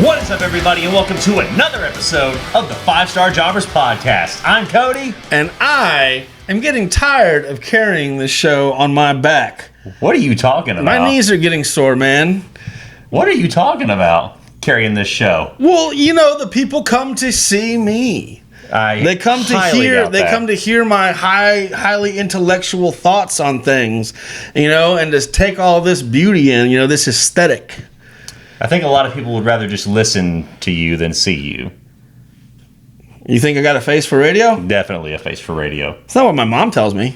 What is up, everybody, and welcome to another episode of the 5-Star Jobbers Podcast. I'm Cody. And I am getting tired of carrying this show on my back. What are you talking about? My knees are getting sore, man. What are you talking about, carrying this show? Well, you know, the people come to see me. They come to hear my highly intellectual thoughts on things, you know, and just take all this beauty in, you know, this aesthetic. I think a lot of people would rather just listen to you than see you. You think I got a face for radio? Definitely a face for radio. It's not what my mom tells me.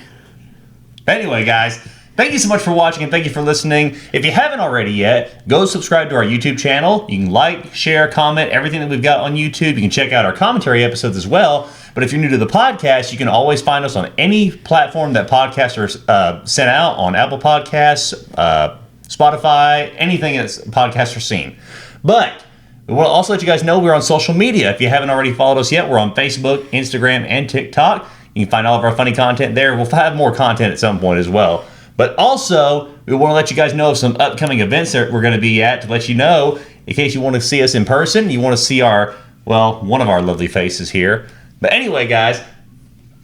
Anyway, guys, thank you so much for watching and thank you for listening. If you haven't already yet, go subscribe to our YouTube channel. You can like, share, comment, everything that we've got on YouTube. You can check out our commentary episodes as well. But if you're new to the podcast, you can always find us on any platform that podcasts are sent out, on Apple Podcasts, Spotify, anything that's podcasts are seen. But we want to also let you guys know we're on social media. If you haven't already followed us yet, we're on Facebook, Instagram, and TikTok. You can find all of our funny content there. We'll have more content at some point as well. But also, we want to let you guys know of some upcoming events that we're going to be at to let you know in case you want to see us in person. You want to see one of our lovely faces here. But anyway, guys,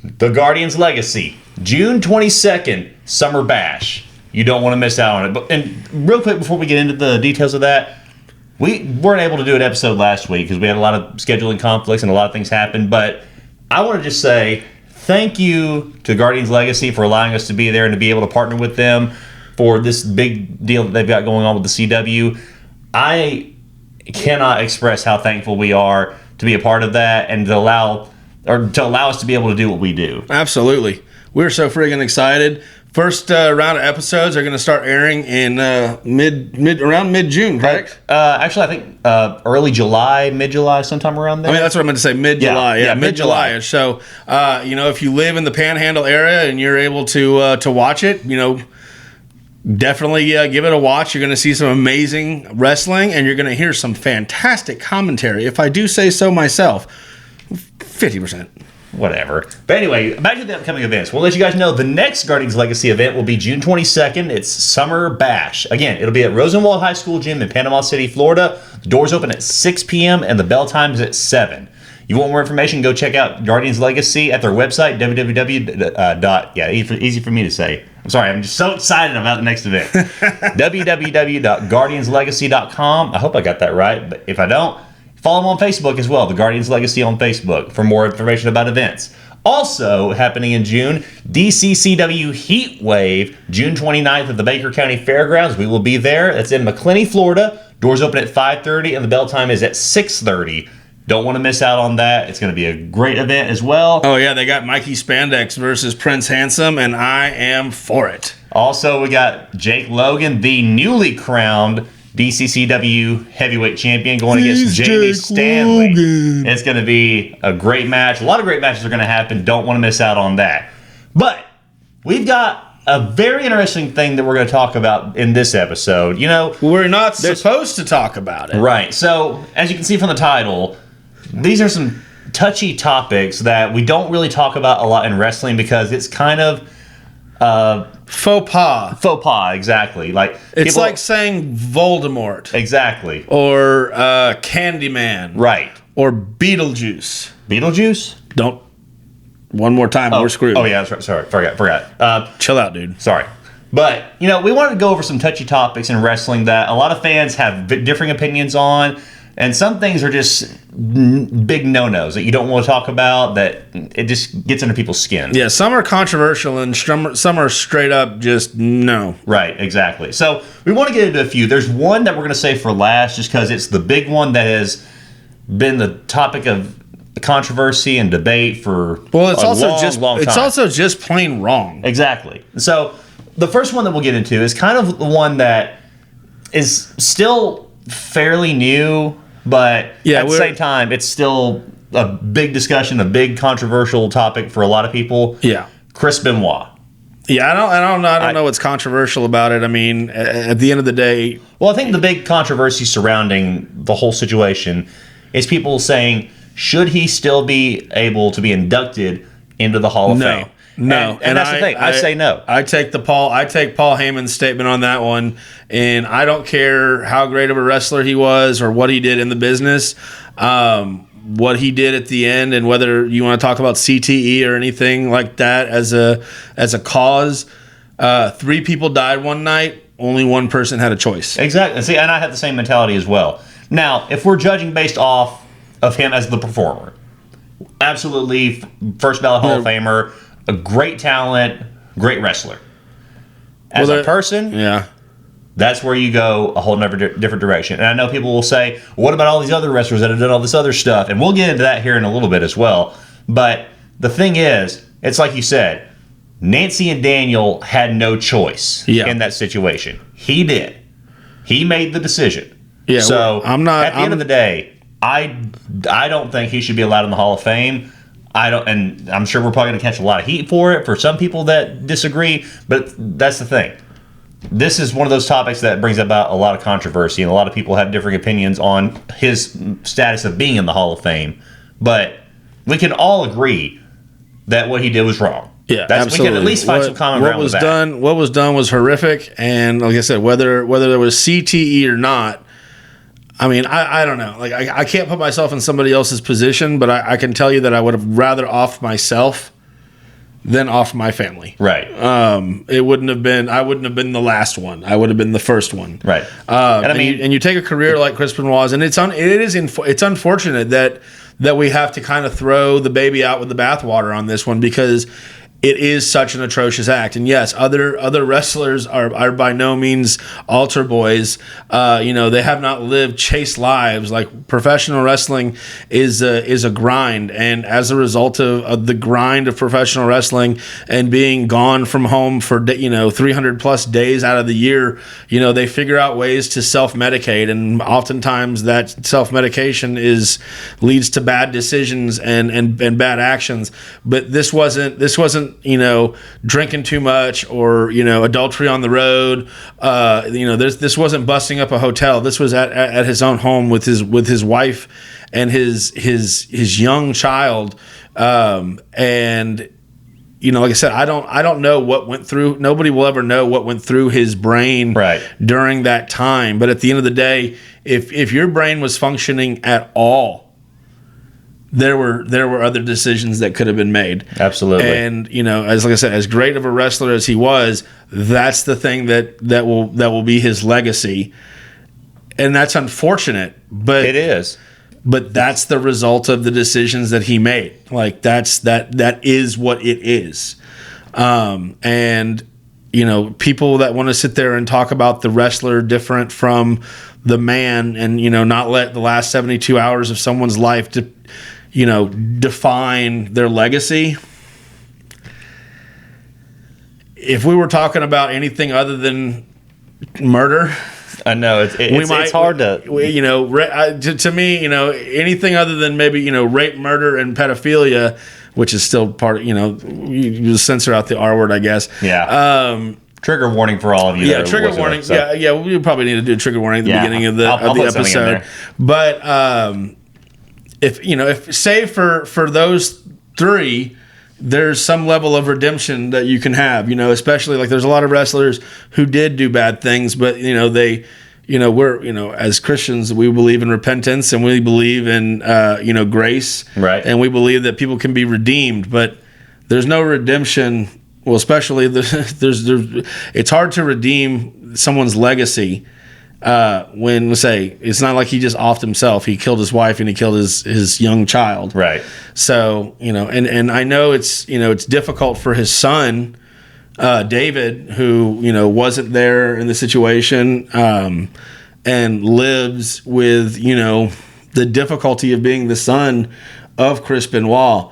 the Guardians Legacy, June 22nd, Summer Bash. You don't want to miss out on it. And real quick before we get into the details of that, we weren't able to do an episode last week because we had a lot of scheduling conflicts and a lot of things happened. But I want to just say thank you to Guardians Legacy for allowing us to be there and to be able to partner with them for this big deal that they've got going on with the CW. I cannot express how thankful we are to be a part of that and to allow us to be able to do what we do. Absolutely. We're so friggin' excited. First round of episodes are going to start airing in around mid-June, correct? Actually, I think early July, mid-July, sometime around there. I mean, that's what I meant to say, mid-July. Yeah, mid-July. So, you know, if you live in the Panhandle area and you're able to watch it, you know, definitely give it a watch. You're going to see some amazing wrestling, and you're going to hear some fantastic commentary. If I do say so myself, 50%. Whatever. But anyway, back to the upcoming events. We'll let you guys know the next Guardians Legacy event will be June 22nd. It's Summer Bash. Again, it'll be at Rosenwald High School Gym in Panama City, Florida. The doors open at 6 p.m. and the bell time is at 7. You want more information, go check out Guardians Legacy at their website, easy for me to say. I'm sorry, I'm just so excited about the next event. www.guardianslegacy.com. I hope I got that right, but if I don't, follow them on Facebook as well, the Guardians Legacy on Facebook, for more information about events. Also, happening in June, DCCW Heat Wave, June 29th at the Baker County Fairgrounds. We will be there. That's in McClenny, Florida. Doors open at 5:30 and the bell time is at 6:30. Don't want to miss out on that. It's going to be a great event as well. Oh, yeah, they got Mikey Spandex versus Prince Handsome, and I am for it. Also, we got Jake Logan, the newly crowned DCCW heavyweight champion, going against Jamie Stanley. It's going to be a great match. A lot of great matches are going to happen. Don't want to miss out on that. But we've got a very interesting thing that we're going to talk about in this episode. You know, we're not supposed to talk about it. Right. So, as you can see from the title, these are some touchy topics that we don't really talk about a lot in wrestling because it's kind of faux pas, exactly. Like it's like saying Voldemort, exactly, or Candyman, right, or Beetlejuice. Don't. One more time, we're screwed. Oh yeah, that's right. Sorry, forgot. Chill out, dude. Sorry, but you know, we wanted to go over some touchy topics in wrestling that a lot of fans have differing opinions on. And some things are just big no-nos that you don't want to talk about, that it just gets under people's skin. Yeah, some are controversial and some are straight up just no. Right, exactly. So we want to get into a few. There's one that we're going to save for last just because it's the big one that has been the topic of controversy and debate for a long time. It's also just plain wrong. Exactly. So the first one that we'll get into is kind of the one that is still fairly new, but at the same time, it's still a big discussion, a big controversial topic for a lot of people. Yeah. Chris Benoit. Yeah, I don't know what's controversial about it. I mean, at the end of the day... Well, I think the big controversy surrounding the whole situation is people saying, should he still be able to be inducted into the Hall of Fame? No, and that's the thing. I say no. I take Paul Heyman's statement on that one, and I don't care how great of a wrestler he was or what he did in the business. What he did at the end, and whether you want to talk about CTE or anything like that as a cause, 3 people died one night. Only one person had a choice. Exactly. See, and I have the same mentality as well. Now, if we're judging based off of him as the performer, absolutely first ballot Hall of Famer, a great talent, great wrestler. As a person, that's where you go a whole different direction. And I know people will say, what about all these other wrestlers that have done all this other stuff? And we'll get into that here in a little bit as well. But the thing is, it's like you said, Nancy and Daniel had no choice in that situation. He did. He made the decision. Yeah. So at the end of the day, I don't think he should be allowed in the Hall of Fame. And I'm sure we're probably going to catch a lot of heat for it for some people that disagree. But that's the thing. This is one of those topics that brings about a lot of controversy, and a lot of people have different opinions on his status of being in the Hall of Fame. But we can all agree that what he did was wrong. Yeah, absolutely. We can at least find some common ground with that. What was done was horrific, and like I said, whether there was CTE or not, I mean, I don't know. Like I can't put myself in somebody else's position, but I can tell you that I would have rather offed myself than off my family. Right. I wouldn't have been the last one. I would have been the first one. Right. And you take a career like Chris Benoit's, and it's unfortunate that we have to kind of throw the baby out with the bathwater on this one, because it is such an atrocious act. And yes, other wrestlers are by no means altar boys. They have not lived chaste lives. Like, professional wrestling is a grind, and as a result of the grind of professional wrestling and being gone from home for 300 plus days out of the year, they figure out ways to self-medicate, and oftentimes that self-medication leads to bad decisions and bad actions. But this wasn't drinking too much or adultery on the road. This wasn't busting up a hotel. This was at his own home with his wife and his young child. And like I said, I don't know what went through. Nobody will ever know what went through his brain during that time. But at the end of the day, if your brain was functioning at all, there were other decisions that could have been made. Absolutely. And as like I said, as great of a wrestler as he was, that's the thing that will be his legacy. And that's unfortunate, but it is. But that's the result of the decisions that he made. Like, that is what it is. And people that want to sit there and talk about the wrestler different from the man, and not let the last 72 hours of someone's life define their legacy. If we were talking about anything other than murder, I know it's hard to to me, anything other than maybe rape, murder, and pedophilia, which is still part of you censor out the R word, I guess. Yeah. Trigger warning for all of you. Yeah, trigger warning. So. Yeah. We probably need to do a trigger warning at the beginning of the episode. But if save for those 3, there's some level of redemption that you can have, especially like there's a lot of wrestlers who did do bad things, but we're as Christians, we believe in repentance, and we believe in grace, right? And we believe that people can be redeemed, but there's no redemption. Well, especially it's hard to redeem someone's legacy. When let's say it's not like he just offed himself, he killed his wife and he killed his young child. Right. So, and I know it's difficult for his son, David, who, wasn't there in the situation, and lives with, the difficulty of being the son of Chris Benoit.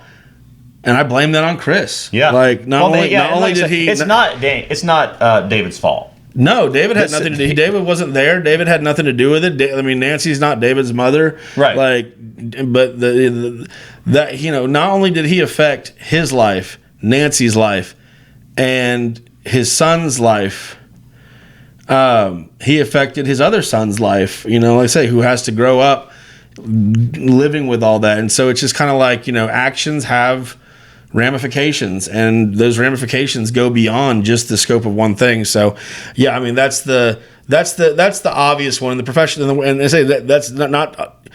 And I blame that on Chris. Yeah. Like, it's not David's fault. No, David had nothing to do. David wasn't there. David had nothing to do with it. I mean, Nancy's not David's mother, right? Like, but that not only did he affect his life, Nancy's life, and his son's life, he affected his other son's life. Like I say, who has to grow up living with all that, and so it's just kind of like actions have ramifications, and those ramifications go beyond just the scope of one thing. So, yeah, I mean that's the obvious one in the profession, and I say that's not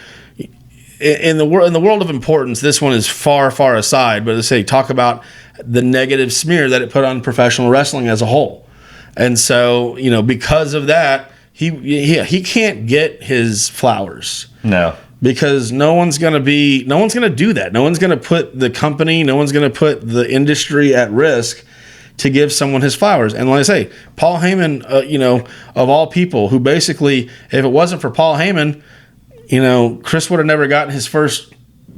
in the world of importance. This one is far aside. But I say talk about the negative smear that it put on professional wrestling as a whole, and so because of that, he can't get his flowers. No. Because no one's going to do that. No one's going to put the company, no one's going to put the industry at risk to give someone his flowers. And like I say, Paul Heyman, of all people, who basically, if it wasn't for Paul Heyman, Chris would have never gotten his first,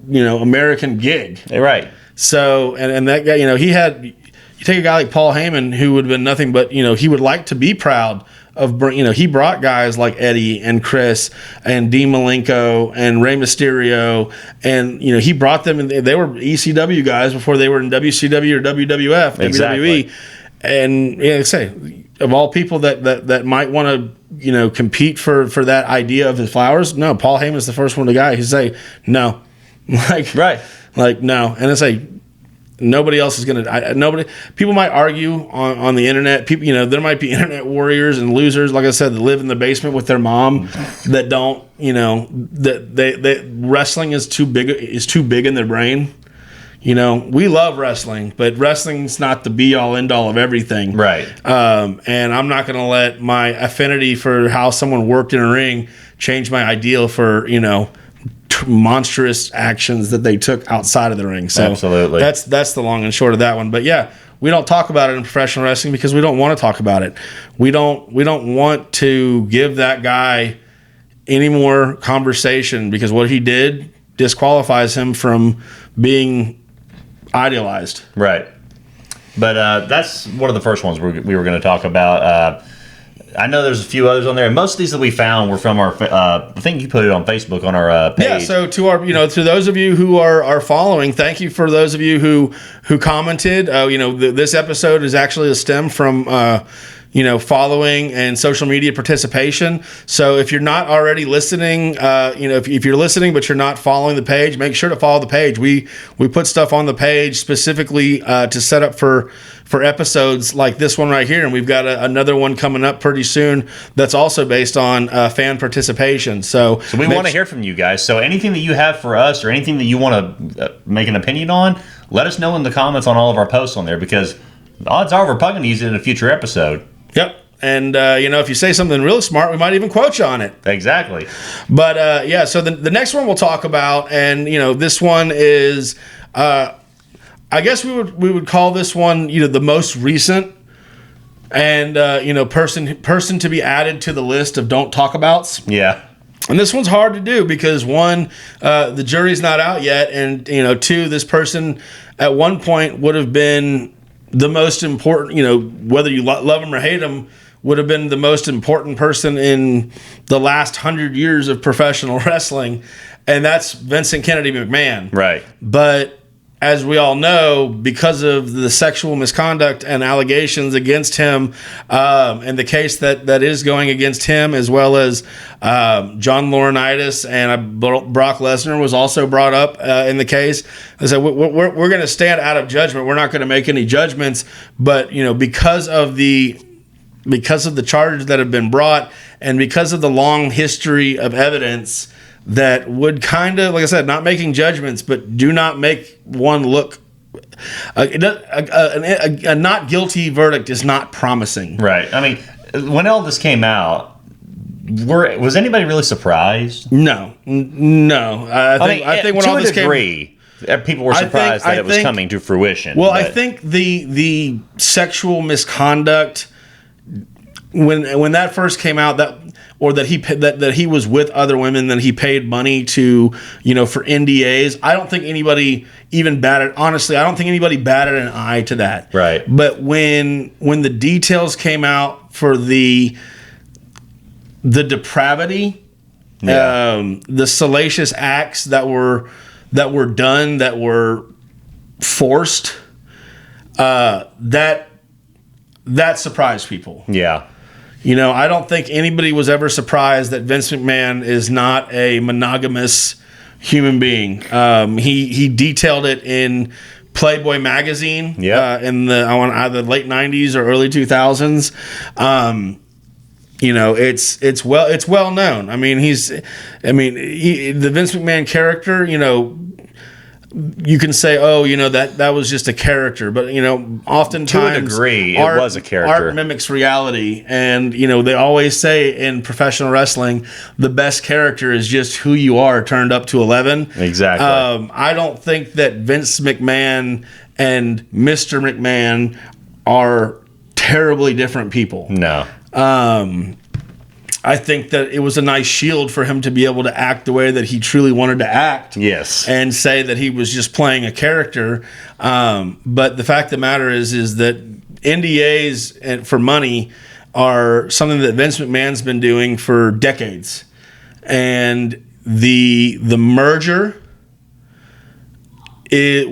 American gig. Right. So, and that guy, you take a guy like Paul Heyman, who would have been nothing but, he would like to be proud of, he brought guys like Eddie and Chris and Dean Malenko and Rey Mysterio, and he brought them, and they were ECW guys before they were in WCW or WWF, exactly. WWE, and say of all people that might want to compete for that idea of his flowers, no, Paul Heyman's the first one, the guy who say no, no, and it's like. Nobody else is gonna. Nobody. People might argue on the internet. People, there might be internet warriors and losers, like I said, that live in the basement with their mom, that don't, that wrestling is too big in their brain. We love wrestling, but wrestling's not the be all end all of everything. Right. And I'm not gonna let my affinity for how someone worked in a ring change my ideal for monstrous actions that they took outside of the ring. So absolutely, that's the long and short of that one. But yeah, we don't talk about it in professional wrestling because we don't want to talk about it. We don't want to give that guy any more conversation, because what he did disqualifies him from being idealized. Right. But that's one of the first ones we were going to talk about. I know there's a few others on there, and most of these that we found were from our. I think you put it on Facebook on our page. Yeah. So to our, to those of you who are following, thank you for those of you who commented. This episode is actually a stem from. Following and social media participation. So if you're not already listening, if you're listening but you're not following the page, make sure to follow the page. We put stuff on the page specifically to set up for episodes like this one right here, and we've got another one coming up pretty soon that's also based on fan participation. So we want to hear from you guys. So anything that you have for us or anything that you want to make an opinion on, let us know in the comments on all of our posts on there, because the odds are we're probably going to use it in a future episode. Yep. And, if you say something really smart, we might even quote you on it. Exactly. But, so the next one we'll talk about, and, this one is, I guess we would call this one, the most recent and, person to be added to the list of don't talk abouts. Yeah. And this one's hard to do because, one, the jury's not out yet, and, two, this person at one point would have been the most important, whether you love him or hate him, would have been the most important person in the last 100 years of professional wrestling, and that's Vincent Kennedy McMahon. Right. But as we all know, because of the sexual misconduct and allegations against him, and the case that is going against him, as well as John Laurinaitis and Brock Lesnar was also brought up in the case. I said we're going to stand out of judgment. We're not going to make any judgments, but because of the charges that have been brought, and because of the long history of evidence that would kind of, like I said, not making judgments, but do not make one look. A not guilty verdict is not promising. Right. I mean, when all this came out, was anybody really surprised? No. I think when all this came, people were surprised that it was coming to fruition. Well, I think the sexual misconduct when that first came out, that he was with other women, then he paid money to, for NDAs. I don't think anybody even honestly, I don't think anybody batted an eye to that. Right. But when the details came out for the depravity, the salacious acts that were done, that were forced, that surprised people. Yeah. I don't think anybody was ever surprised that Vince McMahon is not a monogamous human being. He detailed it in Playboy magazine Yep. in the late 90s or early 2000s. It's well known. I mean, the Vince McMahon character, you can say, that was just a character, but oftentimes to a degree, it was a character. Art mimics reality, and they always say in professional wrestling, the best character is just who you are turned up to 11. Exactly. I don't think that Vince McMahon and Mr. McMahon are terribly different people. No. I think that it was a nice shield for him to be able to act the way that he truly wanted to act. Yes. And say that he was just playing a character. But the fact of the matter is that NDAs for money are something that Vince McMahon's been doing for decades. And the merger, and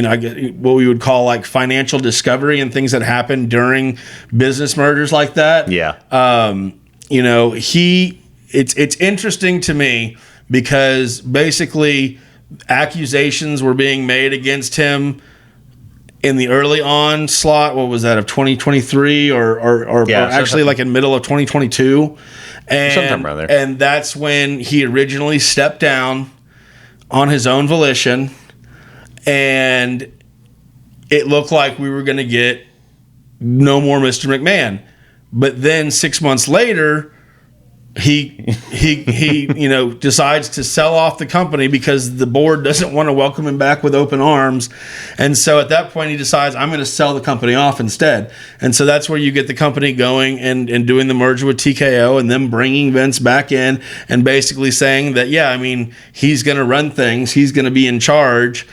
I guess what we would call like financial discovery and things that happen during business mergers like that. Yeah. It's interesting to me because basically accusations were being made against him in the early onslaught. What was that, of 2023 or actually like in middle of 2022, sometime around there. And that's when he originally stepped down on his own volition, and it looked like we were going to get no more Mr. McMahon. But then 6 months later, he decides to sell off the company because the board doesn't want to welcome him back with open arms. And so at that point, he decides, I'm going to sell the company off instead. And so that's where you get the company going and doing the merger with TKO, and then bringing Vince back in and basically saying that, he's going to run things. He's going to be in charge.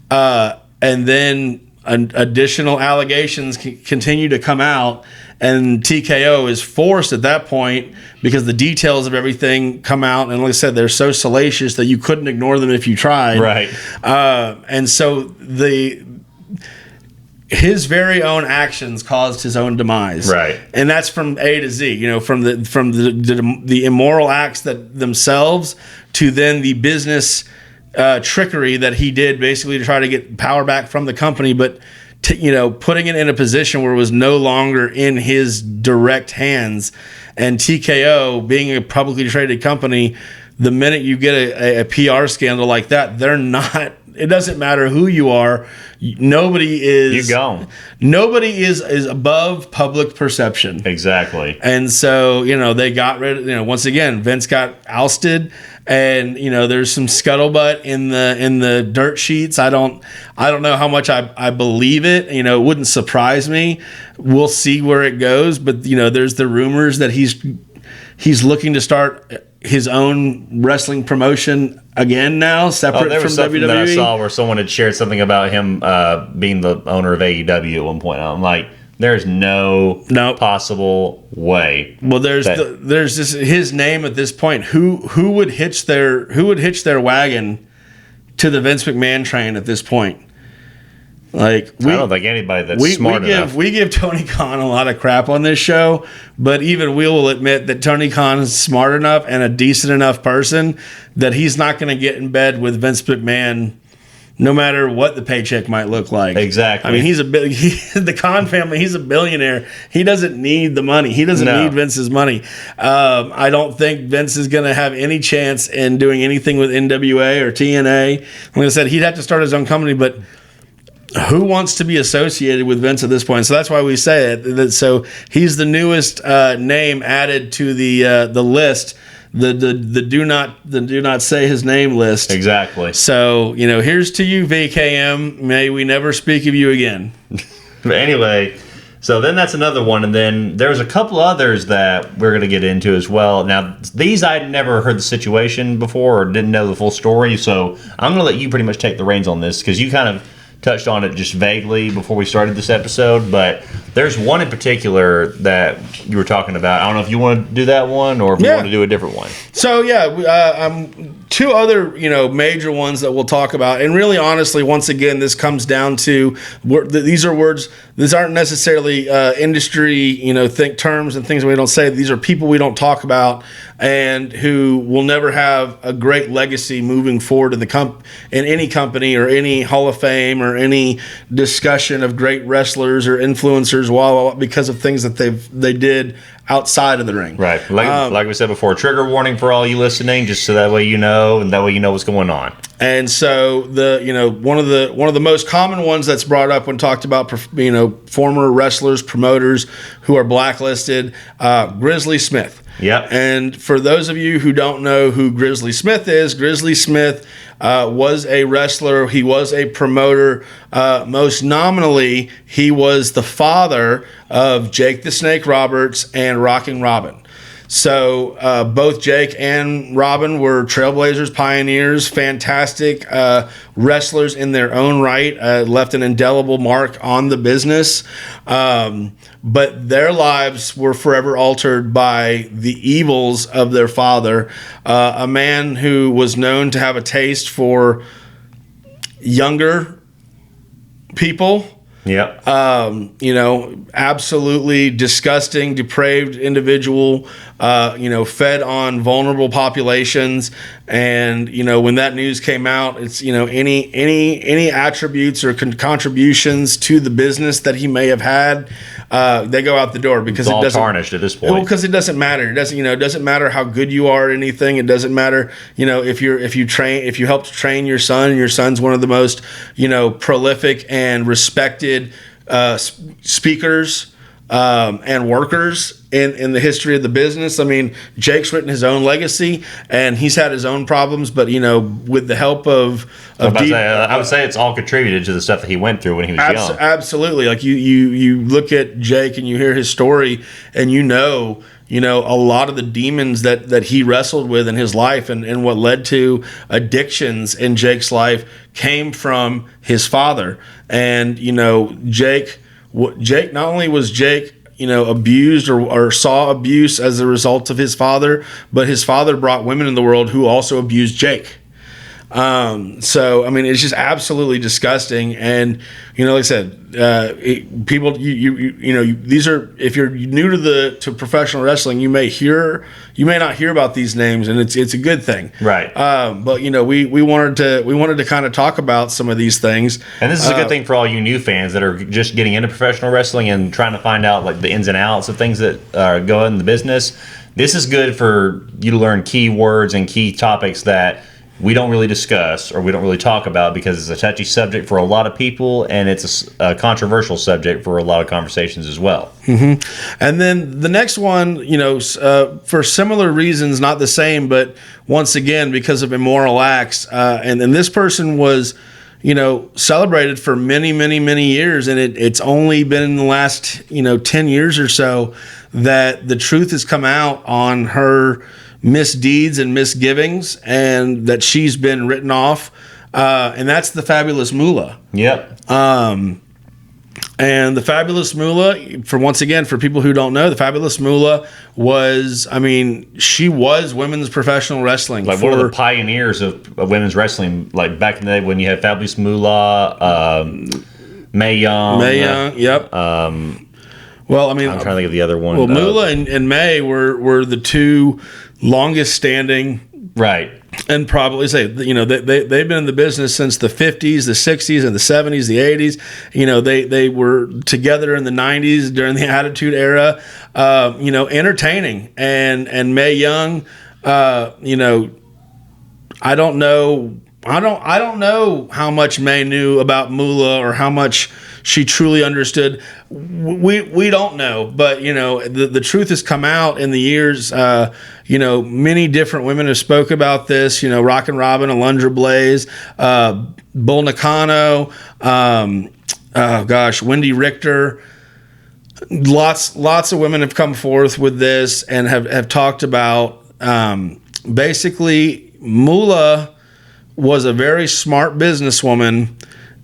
And then additional allegations continue to come out. And TKO is forced at that point, because the details of everything come out. And like I said, they're so salacious that you couldn't ignore them if you tried. Right. And so his very own actions caused his own demise. Right. And that's from A to Z, from the immoral acts that themselves to then the business trickery that he did basically to try to get power back from the company. But putting it in a position where it was no longer in his direct hands. And TKO, being a publicly traded company, the minute you get a PR scandal like that, they're not. It doesn't matter who you are. Nobody is. You're gone. Nobody is above public perception. Exactly. And so they got rid of. Once again, Vince got ousted. And there's some scuttlebutt in the dirt sheets. I don't know how much I believe it. It wouldn't surprise me. We'll see where it goes. But there's the rumors that he's looking to start his own wrestling promotion again now, separate there was from something WWE. that I saw where someone had shared something about him being the owner of AEW at one point. I'm like, there's no possible way. Well, there's this his name at this point. Who would hitch their wagon to the Vince McMahon train at this point? Like I don't think anybody that's smart enough. We give Tony Khan a lot of crap on this show, but even we will admit that Tony Khan is smart enough and a decent enough person that he's not going to get in bed with Vince McMahon, no matter what the paycheck might look like. Exactly. I mean, the Khan family, he's a billionaire. He doesn't need the money. He doesn't need Vince's money. I don't think Vince is going to have any chance in doing anything with NWA or TNA. Like I said, he'd have to start his own company, but who wants to be associated with Vince at this point? So that's why we say it. So he's the newest name added to the list. The do not say his name list. Exactly. So here's to you, VKM. May we never speak of you again. But anyway, so then that's another one, and then there's a couple others that we're going to get into as well. Now these I'd never heard the situation before or didn't know the full story, so I'm going to let you pretty much take the reins on this because you kind of touched on it just vaguely before we started this episode, but there's one in particular that you were talking about. I don't know if you want to do that one or if you want to do a different one. So two other major ones that we'll talk about, and really honestly, once again, this comes down to these are words. These aren't necessarily industry think terms and things we don't say. These are people we don't talk about and who will never have a great legacy moving forward in in any company or any Hall of Fame or any discussion of great wrestlers or influencers, because of things that they did outside of the ring. Right. Like we said before, trigger warning for all you listening, just so that way you know, and that way you know what's going on. And so one of the most common ones that's brought up when talked about former wrestlers, promoters who are blacklisted, Grizzly Smith. Yep. And for those of you who don't know who Grizzly Smith is, Grizzly Smith was a wrestler. He was a promoter. Most nominally, he was the father of Jake the Snake Roberts and Rockin' Robin. So both Jake and Robin were trailblazers, pioneers, fantastic wrestlers in their own right, left an indelible mark on the business. But their lives were forever altered by the evils of their father, a man who was known to have a taste for younger people. Yep. Absolutely disgusting, depraved individual, fed on vulnerable populations. And, when that news came out, it's, any attributes or contributions to the business that he may have had, they go out the door because it's all it doesn't tarnished at this point. Well, because it doesn't matter. It doesn't matter how good you are at anything. It doesn't matter, if you helped train your son, and your son's one of the most, prolific and respected speakers and workers in the history of the business. I mean, Jake's written his own legacy, and he's had his own problems, but with the help of I would say it's all contributed to the stuff that he went through when he was young. Absolutely. Like you look at Jake and you hear his story, and a lot of the demons that he wrestled with in his life and what led to addictions in Jake's life came from his father. And, Jake, not only was Jake, abused or saw abuse as a result of his father, but his father brought women in the world who also abused Jake. So, I mean, it's just absolutely disgusting. And, like I said, people, these are, if you're new to professional wrestling, you may not hear about these names, and it's a good thing. Right. But we wanted to kind of talk about some of these things. And this is a good thing for all you new fans that are just getting into professional wrestling and trying to find out like the ins and outs of things that go in the business. This is good for you to learn key words and key topics that we don't really discuss or we don't really talk about because it's a touchy subject for a lot of people, and it's a controversial subject for a lot of conversations as well. Mm-hmm. And then the next one, for similar reasons, not the same, but once again, because of immoral acts. And then this person was, celebrated for many, many, many years. And it's only been in the last, 10 years or so that the truth has come out on her misdeeds and misgivings, and that she's been written off, and that's the fabulous Moolah. Yep. And the fabulous Moolah, for people who don't know, the fabulous Moolah was, she was women's professional wrestling. Like one of the pioneers of women's wrestling, like back in the day when you had fabulous Moolah, Mae Young. Yep. Well, I'm trying to think of the other one. Well, Moolah and May were the two longest standing, right? And probably they've been in the business since the 50s, the 60s, and the 70s, the 80s. They were together in the 90s during the Attitude Era. Entertaining and Mae Young. I don't know how much May knew about Moolah or how much she truly understood. We don't know, but the truth has come out in the years. Many different women have spoke about this. Rockin' Robin, Alundra Blaze, Bull Nakano, Wendy Richter. Lots of women have come forth with this and have talked about basically Moolah was a very smart businesswoman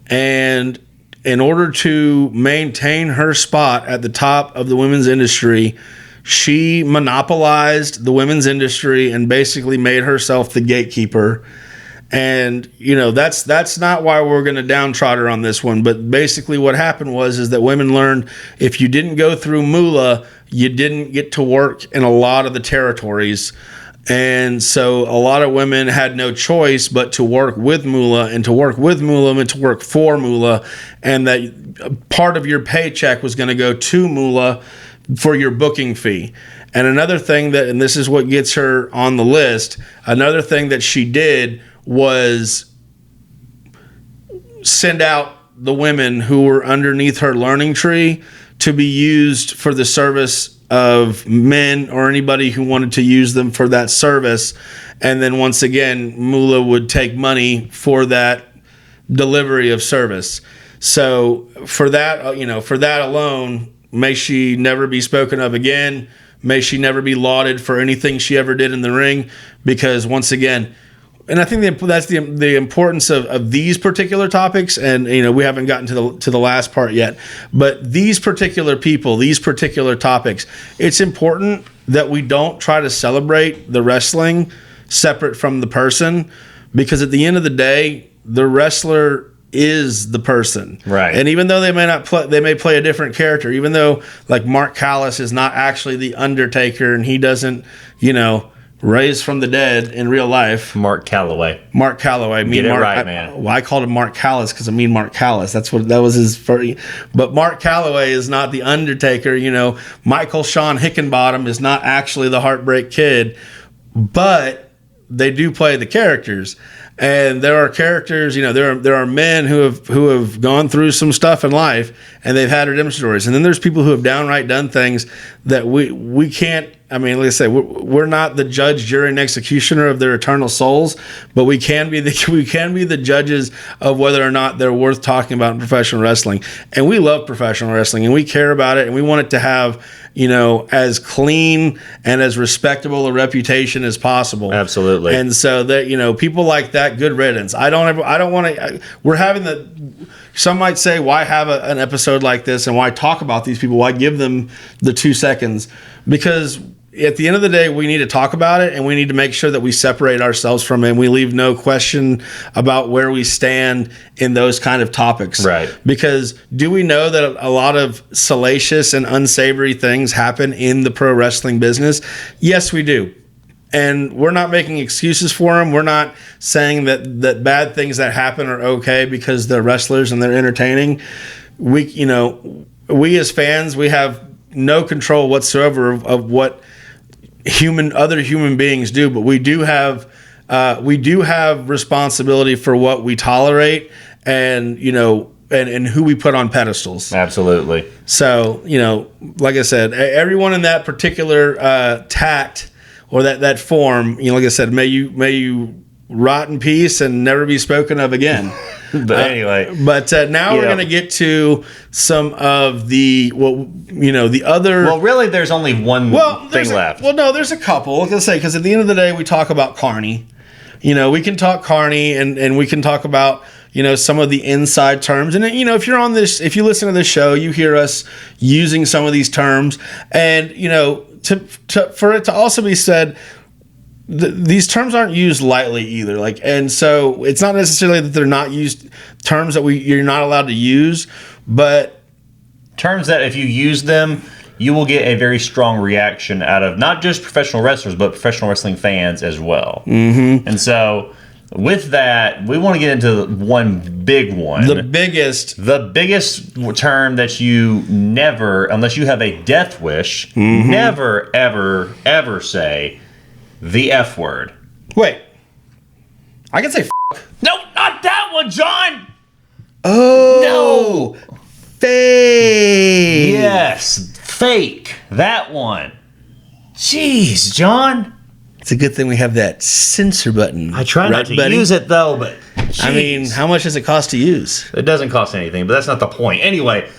And in order to maintain her spot at the top of the women's industry, she monopolized the women's industry and basically made herself the gatekeeper. And, you know, that's not why we're going to downtrot her on this one. But basically what happened is that women learned if you didn't go through Moolah, you didn't get to work in a lot of the territories. And so a lot of women had no choice but to work with Moolah, and to work with Moolah meant to work for Moolah. And that part of your paycheck was going to go to Moolah for your booking fee. And another thing that, and this is what gets her on the list, another thing that she did was send out the women who were underneath her learning tree to be used for the service of men or anybody who wanted to use them for that service. And then once again, Moolah would take money for that delivery of service. So for that, you know, for that alone, may she never be spoken of again. May she never be lauded for anything she ever did in the ring, because once again, and I think that's the importance of these particular topics. And, you know, we haven't gotten to the last part yet, but these particular people, these particular topics, it's important that we don't try to celebrate the wrestling separate from the person, because at the end of the day, the wrestler is the person. Right. And even though they may play a different character, even though like Mark Callis is not actually the Undertaker and he doesn't, you know, raised from the dead in real life. Mark Calloway. Get it right, man. I called him Mark Callis because I mean Mark Callis. That was his first. But Mark Calloway is not the Undertaker. You know, Michael Sean Hickenbottom is not actually the Heartbreak Kid, but they do play the characters. And there are characters, you know, there are men who have gone through some stuff in life and they've had redemption stories. And then there's people who have downright done things that we can't. I mean, like I say, we're not the judge, jury, and executioner of their eternal souls, but we can be the judges of whether or not they're worth talking about in professional wrestling. And we love professional wrestling, and we care about it, and we want it to have, you know, as clean and as respectable a reputation as possible. Absolutely. And so that, you know, people like that, good riddance. I don't want to. We're having the. Some might say, why have an episode like this, and why talk about these people? Why give them the 2 seconds? Because at the end of the day, we need to talk about it, and we need to make sure that we separate ourselves from it, and we leave no question about where we stand in those kind of topics. Right. Because do we know that a lot of salacious and unsavory things happen in the pro wrestling business? Yes, we do. And we're not making excuses for them. We're not saying that bad things that happen are okay because they're wrestlers and they're entertaining. We as fans, we have no control whatsoever of what other human beings do, but we do have responsibility for what we tolerate, and you know, and who we put on pedestals. Absolutely. So, you know, like I said, everyone in that particular tact or that form, you know, like I said, may you rot in peace and never be spoken of again. But anyway, now we're going to get to some of the other. Well, really, there's only one thing left. Well, no, there's a couple. Like I say, because at the end of the day, we talk about Carney. You know, we can talk Carney, and we can talk about, you know, some of the inside terms. And you know, if you listen to this show, you hear us using some of these terms, and you know, for it to also be said. These terms aren't used lightly either. Like, and so it's not necessarily that they're not used terms that you're not allowed to use, but terms that if you use them, you will get a very strong reaction out of not just professional wrestlers, but professional wrestling fans as well. Mm-hmm. And so with that, we want to get into one big one. The biggest term that you never, unless you have a death wish, never, ever, ever say. The F word. Wait. I can say No, not that one, John! Oh. No. Fake. Yes, fake. That one. Jeez, John. It's a good thing we have that censor button. I try not to use it, though, but geez. I mean, how much does it cost to use? It doesn't cost anything, but that's not the point. Anyway,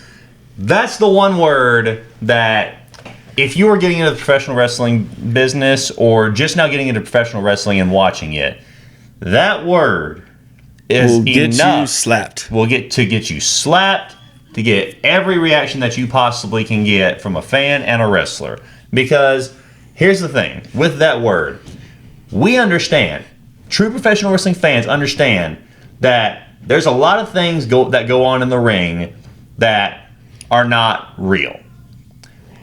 that's the one word that if you were getting into the professional wrestling business or just now getting into professional wrestling and watching it, that word is get enough. you slapped. Will get you slapped, to get every reaction that you possibly can get from a fan and a wrestler. Because here's the thing with that word, we understand. True professional wrestling fans understand that there's a lot of things that go on in the ring that are not real.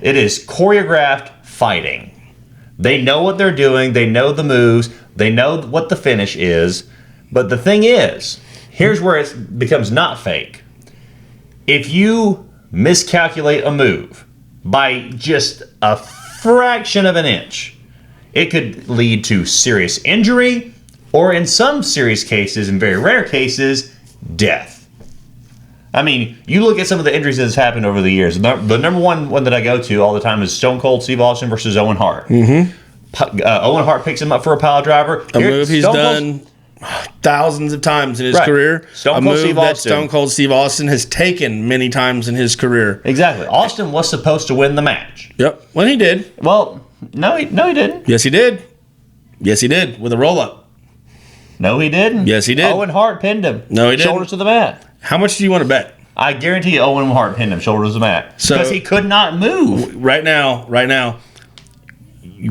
It is choreographed fighting. They know what they're doing. They know the moves. They know what the finish is. But the thing is, here's where it becomes not fake. If you miscalculate a move by just a fraction of an inch, it could lead to serious injury, or in some serious cases, in very rare cases, death. I mean, you look at some of the injuries that has happened over the years. The number one that I go to all the time is Stone Cold Steve Austin versus Owen Hart. Mm-hmm. Owen Hart picks him up for a pile driver. A move he's done thousands of times in his career. A move that Stone Cold Steve Austin has taken many times in his career. Exactly. Austin was supposed to win the match. Yep. Well, he did. Well, no, he didn't. Yes, he did. Yes, he did with a roll-up. No, he didn't. Yes, he did. Owen Hart pinned him. No, he didn't. Shoulders to the mat. How much do you want to bet? I guarantee you Owen Hart pinned him shoulders to the mat. Because he could not move. Right now,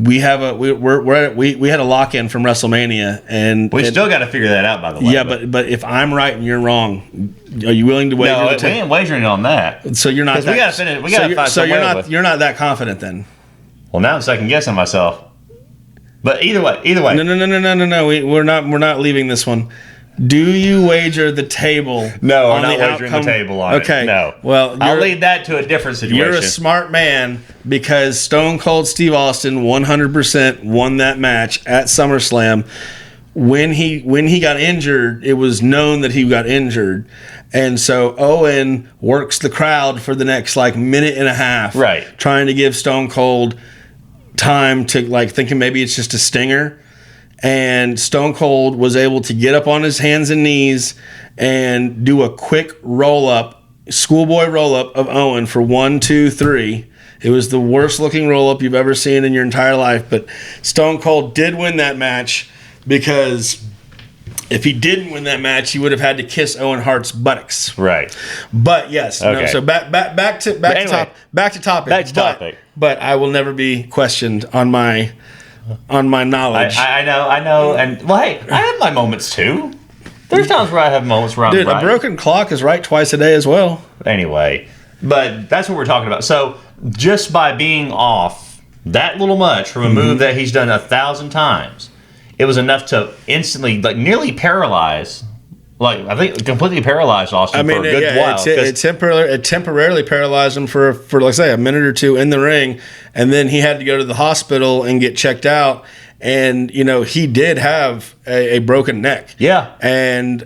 we have we had a lock-in from WrestleMania, and we still got to figure that out, by the way. Yeah, but if I'm right and you're wrong, are you willing to wager? No, we ain't wagering on that. So you're not. We got to finish. We got to find. So you're not that confident then. Well, now I'm second guessing myself. But either way. No. We're not leaving this one. Do you wager the table? No, I'm not wagering the table on it. Okay. No. Well, I'll lead that to a different situation. You're a smart man because Stone Cold Steve Austin 100% won that match at SummerSlam. When he got injured, it was known that he got injured. And so Owen works the crowd for the next minute and a half. Right. Trying to give Stone Cold time to thinking maybe it's just a stinger. And Stone Cold was able to get up on his hands and knees and do a quick roll-up, schoolboy roll-up of Owen for 1, 2, 3. It was the worst looking roll-up you've ever seen in your entire life. But Stone Cold did win that match because if he didn't win that match, he would have had to kiss Owen Hart's buttocks. Right. But yes. Okay. No, so back to topic. But I will never be questioned on my knowledge. I know, and well, hey, I have my moments too. There's times where I have moments where I'm right. A broken clock is right twice a day as well. Anyway, but that's what we're talking about. So just by being off that little much from a move that he's done 1,000 times, it was enough to instantly, nearly paralyze. I think completely paralyzed Austin for a good while. It temporarily paralyzed him for like I say, a minute or two in the ring, and then he had to go to the hospital and get checked out. And he did have a broken neck. Yeah, and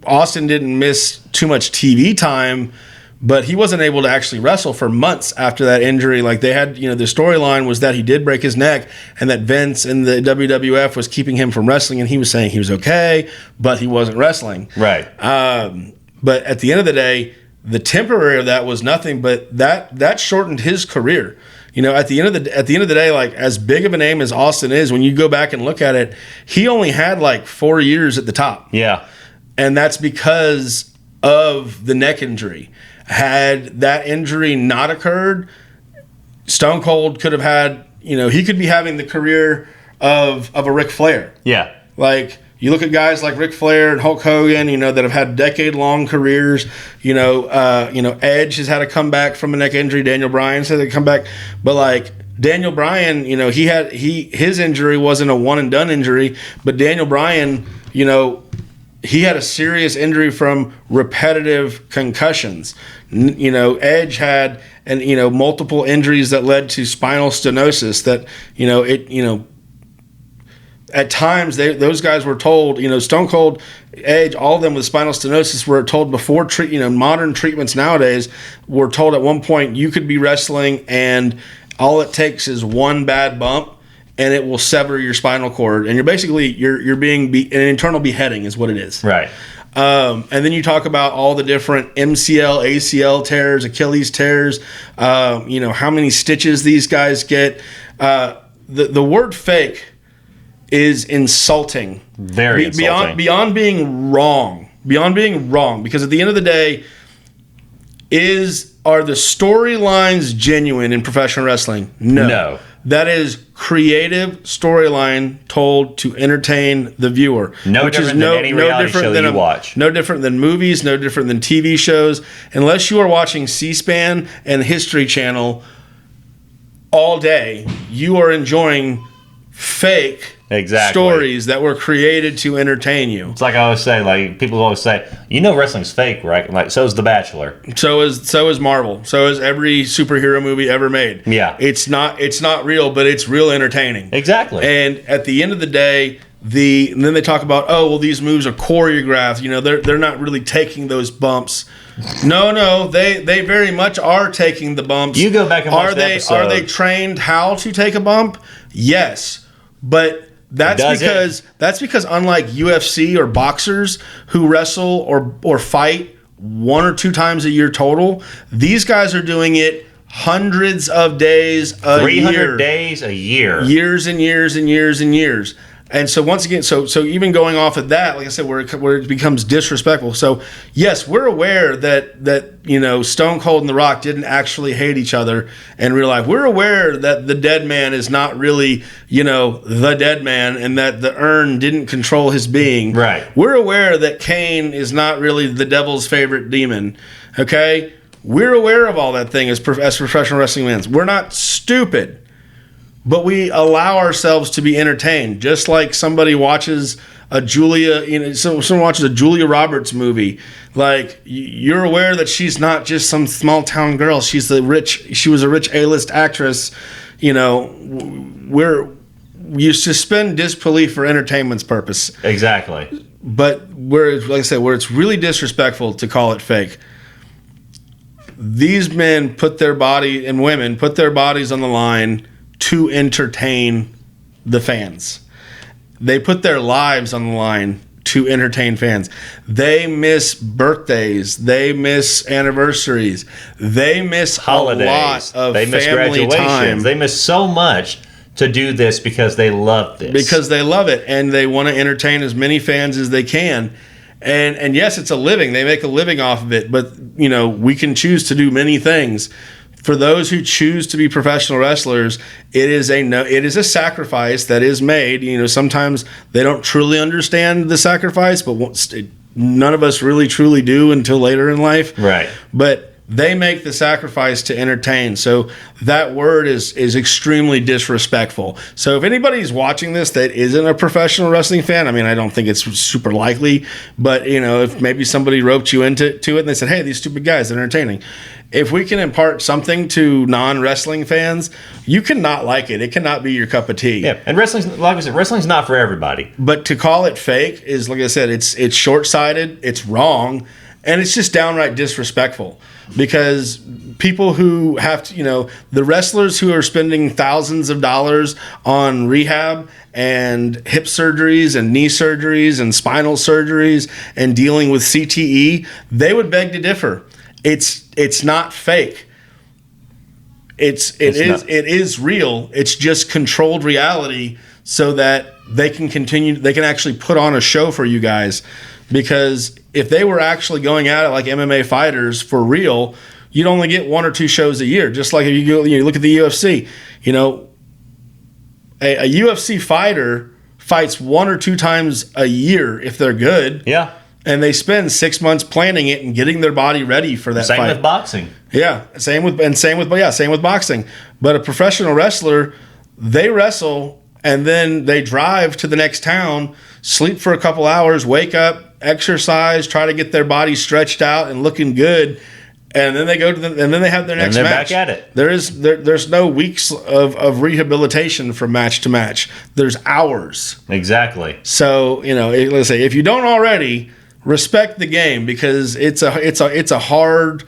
Austin didn't miss too much TV time, but he wasn't able to actually wrestle for months after that injury. They had, the storyline was that he did break his neck and that Vince and the WWF was keeping him from wrestling, and he was saying he was okay, but he wasn't wrestling. Right. But at the end of the day, the temporary of that was nothing, but that shortened his career. At the end of the day, as big of a name as Austin is, when you go back and look at it, he only had 4 years at the top. Yeah. And that's because of the neck injury. Had that injury not occurred, Stone Cold could have had, he could be having the career of a Ric Flair. Yeah. You look at guys like Ric Flair and Hulk Hogan, that have had decade-long careers. Edge has had a comeback from a neck injury. Daniel Bryan's had a comeback. But Daniel Bryan, his injury wasn't a one-and-done injury, but Daniel Bryan, he had a serious injury from repetitive concussions. Edge had multiple injuries that led to spinal stenosis. That at times those guys were told, Stone Cold, Edge, all of them with spinal stenosis were told before modern treatments nowadays were told at one point you could be wrestling and all it takes is one bad bump and it will sever your spinal cord, and you're being an internal beheading is what it is. Right. And then you talk about all the different MCL, ACL tears, Achilles tears. How many stitches these guys get. The word fake is insulting. Very insulting. Beyond being wrong. Beyond being wrong. Because at the end of the day, are the storylines genuine in professional wrestling? No. That is creative storyline told to entertain the viewer. Which is no different show that you watch. No different than movies, no different than TV shows. Unless you are watching C-SPAN and History Channel all day, you are enjoying fake stories that were created to entertain you. It's like I always say, like people always say, wrestling's fake, right? Like so is The Bachelor. So is Marvel. So is every superhero movie ever made. Yeah. It's not real, but it's real entertaining. Exactly. And at the end of the day, and then they talk about, these moves are choreographed. They're not really taking those bumps. No, they very much are taking the bumps. You go back and watch the episode. Are they trained how to take a bump? Yes. But that's because unlike UFC or boxers who wrestle or fight 1 or 2 times a year total, these guys are doing it hundreds of days a 300 days a year. Years and years and years and years. And so once again, so even going off of that, like I said, where it becomes disrespectful. So yes, we're aware that Stone Cold and The Rock didn't actually hate each other in real life. We're aware that the dead man is not really the dead man, and that the urn didn't control his being. Right. We're aware that Kane is not really the devil's favorite demon. Okay, we're aware of all that thing as professional wrestling fans. We're not stupid. But we allow ourselves to be entertained, just like somebody watches a someone watches a Julia Roberts movie. Like, you're aware that she's not just some small town girl. She was a rich A-list actress. You suspend disbelief for entertainment's purpose. Exactly. But where it's really disrespectful to call it fake. These men and women put their bodies on the line to entertain the fans. They put their lives on the line to entertain fans. They miss birthdays. They miss anniversaries. They miss holidays. A lot of they miss family graduations. Time. They miss so much to do this because they love this. Because they love it, and they want to entertain as many fans as they can. And yes, it's a living. They make a living off of it. But we can choose to do many things. For those who choose to be professional wrestlers, it is a sacrifice that is made. Sometimes they don't truly understand the sacrifice, but none of us really truly do until later in life. Right. But they make the sacrifice to entertain. So that word is extremely disrespectful. So if anybody's watching this that isn't a professional wrestling fan, I don't think it's super likely, but if maybe somebody roped you into it and they said, hey, these stupid guys, they're entertaining. If we can impart something to non-wrestling fans, you cannot like it. It cannot be your cup of tea. Yeah, and wrestling's not for everybody. But to call it fake is, like I said, it's short-sighted, it's wrong, and it's just downright disrespectful. Because people who have to, the wrestlers who are spending thousands of dollars on rehab and hip surgeries and knee surgeries and spinal surgeries and dealing with CTE, they would beg to differ. It's not fake. It is real. It's just controlled reality so that they can actually put on a show for you guys. Because if they were actually going at it like MMA fighters for real, you'd only get 1 or 2 shows a year. Just like if you look at the UFC, a UFC fighter fights 1 or 2 times a year if they're good. Yeah. And they spend 6 months planning it and getting their body ready for that fight. Same with boxing. Yeah, same with boxing. But a professional wrestler, they wrestle and then they drive to the next town, sleep for a couple hours, wake up, exercise, try to get their body stretched out and looking good, and then they go and then they have their next match. And they're back at it. There's no weeks of rehabilitation from match to match. There's hours. Exactly. So let's say if you don't already, respect the game, because it's a hard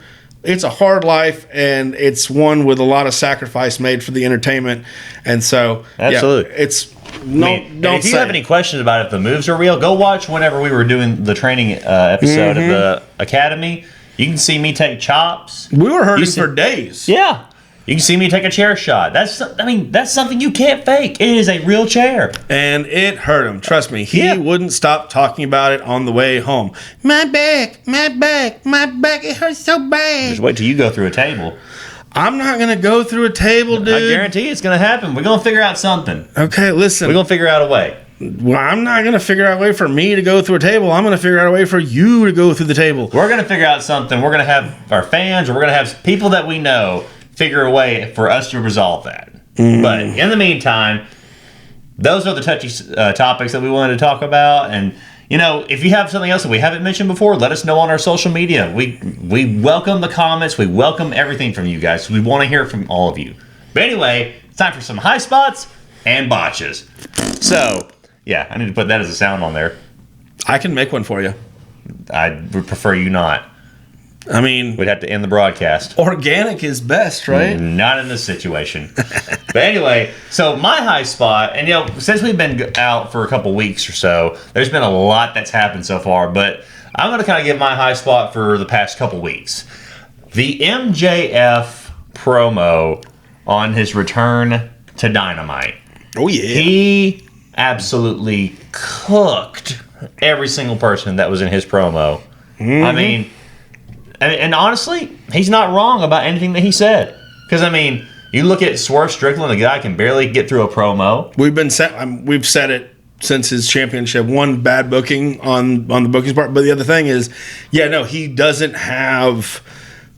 life, and it's one with a lot of sacrifice made for the entertainment. And so absolutely, if you have any questions about if the moves are real, go watch whenever we were doing the training episode of the academy. You can see me take chops. We were hurting for days. Yeah. You can see me take a chair shot. That's something you can't fake. It is a real chair. And it hurt him. Trust me. He wouldn't stop talking about it on the way home. My back, it hurts so bad. Just wait till you go through a table. I'm not going to go through a table, dude. I guarantee it's going to happen. We're going to figure out something. Okay, listen. We're going to figure out a way. Well, I'm not going to figure out a way for me to go through a table. I'm going to figure out a way for you to go through the table. We're going to figure out something. We're going to have our fans, or we're going to have people that we know figure a way for us to resolve that. But in the meantime, those are the touchy topics that we wanted to talk about. And, you know, if you have something else that we haven't mentioned before, let us know on our social media. We welcome the comments. We welcome everything from you guys. We want to hear from all of you. But anyway, it's time for some high spots and botches. So, yeah, I need to put that as a sound on there. I can make one for you. I would prefer you not. I mean, we'd have to end the broadcast. Organic is best, right? Not in this situation. But anyway, so my high spot, and you know, since we've been out for a couple weeks or so, there's been a lot that's happened so far, but I'm going to kind of give my high spot for the past couple weeks. The MJF promo on his return to Dynamite. Oh, yeah. He absolutely cooked every single person that was in his promo. I mean, and honestly, he's not wrong about anything that he said. Because, I mean, you look at Swerve Strickland, a guy can barely get through a promo. We've said it since his championship. One, bad booking on the booking's part. But the other thing is, he doesn't have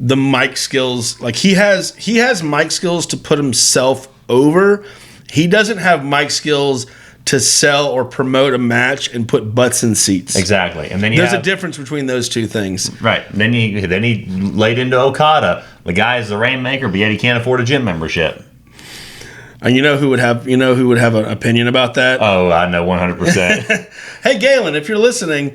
the mic skills. Like, he has mic skills to put himself over. He doesn't have mic skills to sell or promote a match and put butts in seats. Exactly. And then there's a difference between those two things. Right. Then he laid into Okada. The guy is the Rainmaker, but yet he can't afford a gym membership. And you know who would have an opinion about that? Oh, I know 100%. Hey, Galen, if you're listening,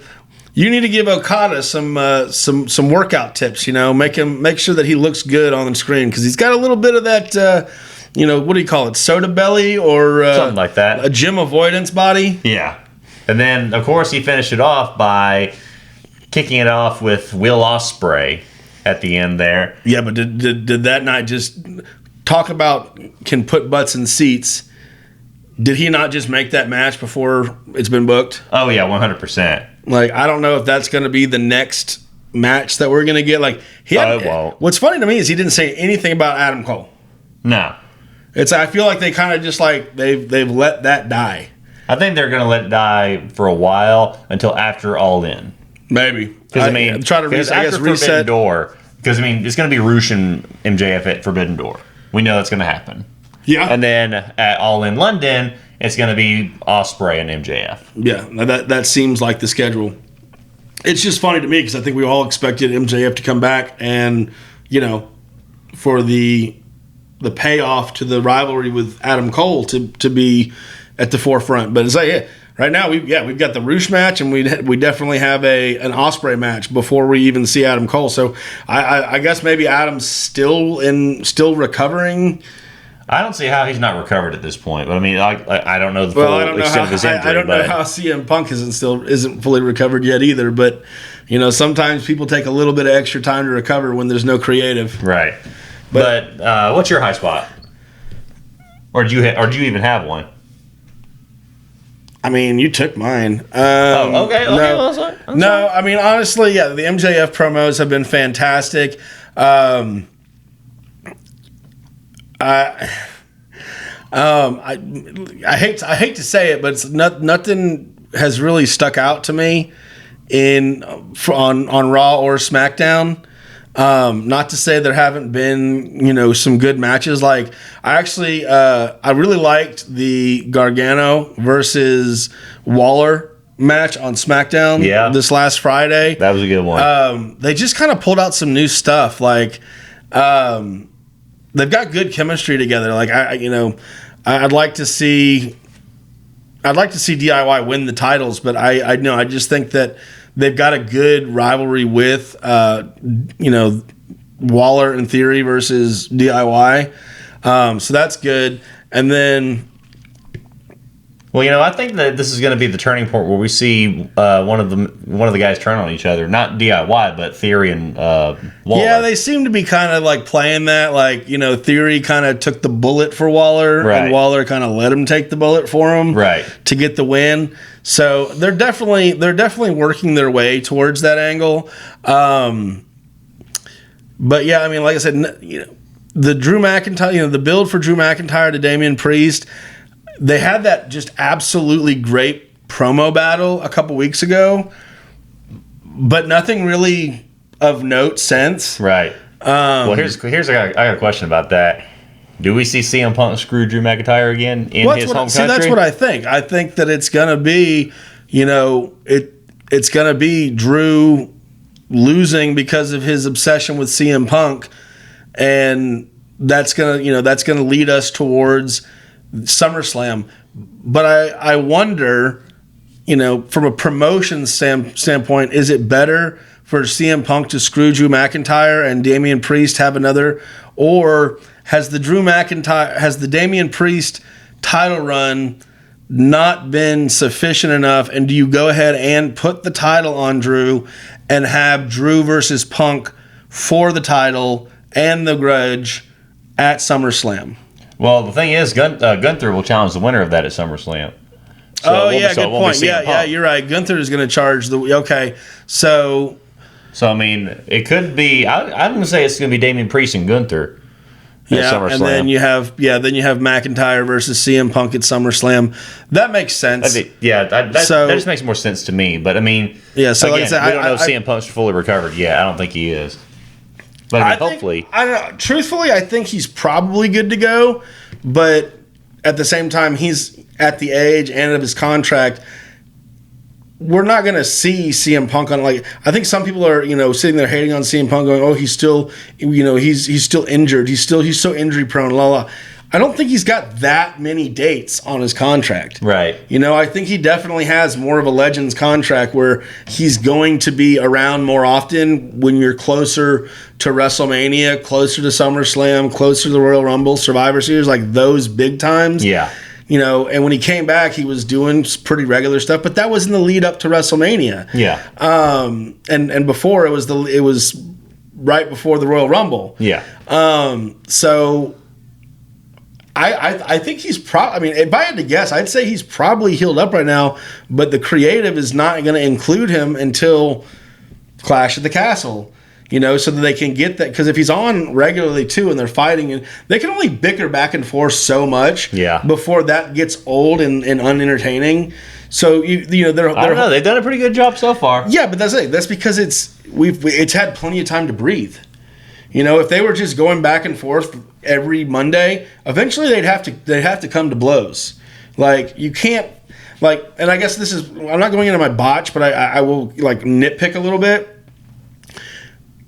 you need to give Okada some workout tips. You know, make sure that he looks good on the screen, because he's got a little bit of that. What do you call it? Soda belly, or something like that. A gym avoidance body. Yeah. And then, of course, he finished it off by kicking it off with Will Ospreay at the end there. Yeah, but did that not just talk about can put butts in seats? Did he not just make that match before it's been booked? Oh, yeah, 100%. Like, I don't know if that's going to be the next match that we're going to get. Like, it won't. What's funny to me is he didn't say anything about Adam Cole. No. I feel like they kind of just like they've let that die. I think they're going to let it die for a while until after All In. Maybe. Because I mean, try to reset. Forbidden Door. Because I mean, it's going to be Roosh and MJF at Forbidden Door. We know that's going to happen. Yeah. And then at All In London, it's going to be Ospreay and MJF. Yeah, that seems like the schedule. It's just funny to me because I think we all expected MJF to come back and for the payoff to the rivalry with Adam Cole to be at the forefront. But right now we've got the Roosh match, and we definitely have an Ospreay match before we even see Adam Cole. So I guess maybe Adam's still recovering. I don't see how he's not recovered at this point. But I mean, I don't know the full extent of his injury. I don't know how CM Punk isn't fully recovered yet either. But sometimes people take a little bit of extra time to recover when there's no creative. Right. But what's your high spot? Or do you even have one? I mean, you took mine. Okay. No, I mean, honestly, yeah, the MJF promos have been fantastic. I hate to say it, but it's nothing has really stuck out to me on Raw or SmackDown. Not to say there haven't been, some good matches. Like, I really liked the Gargano versus Waller match on SmackDown this last Friday. That was a good one. They just kind of pulled out some new stuff. Like, they've got good chemistry together. Like, I'd like to see DIY win the titles, but I just think that they've got a good rivalry with, Waller in theory versus DIY. So that's good. And then Well, I think that this is going to be the turning point where we see one of the guys turn on each other. Not DIY, but Theory and Waller. Yeah, they seem to be kind of like playing that. Like, Theory kind of took the bullet for Waller, Right. and Waller kind of let him take the bullet for him, Right. to get the win. So they're definitely working their way towards that angle. But yeah, I mean, like I said, the Drew McIntyre, the build for Drew McIntyre to Damian Priest, they had that just absolutely great promo battle a couple weeks ago, but nothing really of note since. Right. Well, here's I got a question about that. Do we see CM Punk screw Drew McIntyre again in his home country? See, that's what I think. I think that it's gonna be, it's gonna be Drew losing because of his obsession with CM Punk, and that's gonna lead us towards SummerSlam. But I wonder, from a promotion standpoint, is it better for CM Punk to screw Drew McIntyre and Damian Priest have another, or has the Damian Priest title run not been sufficient enough, and do you go ahead and put the title on Drew and have Drew versus Punk for the title and the grudge at SummerSlam? Well, the thing is, Gunther will challenge the winner of that at SummerSlam. Good point. Yeah, you're right. Gunther is going to charge the... Okay, so I mean, it could be... I'm going to say it's going to be Damian Priest and Gunther at SummerSlam. And then you have McIntyre versus CM Punk at SummerSlam. That makes sense. That just makes more sense to me. But I mean, yeah. So again, like I said, we don't know if CM Punk's fully recovered yet. I don't think he is. But I mean, hopefully, I don't know. Truthfully, I think he's probably good to go. But at the same time, he's at the age and of his contract. We're not going to see CM Punk on, like, I think some people are, sitting there hating on CM Punk going, oh, he's still, he's still injured. He's so injury prone, la. I don't think he's got that many dates on his contract. Right. I think he definitely has more of a Legends contract where he's going to be around more often when you're closer to WrestleMania, closer to SummerSlam, closer to the Royal Rumble, Survivor Series, like those big times. Yeah. And when he came back, he was doing pretty regular stuff, but that was in the lead up to WrestleMania. Yeah. And before it was right before the Royal Rumble. Yeah. So I think he's probably, if I had to guess, I'd say he's probably healed up right now, but the creative is not going to include him until Clash at the Castle. So that they can get that, because if he's on regularly too and they're fighting, and they can only bicker back and forth so much before that gets old and unentertaining. So I don't know, they've done a pretty good job so far. Yeah, but that's because it's had plenty of time to breathe. If they were just going back and forth every Monday, eventually they'd have to come to blows. Like, you can't, and I guess I'm not going into my botch, but I will nitpick a little bit.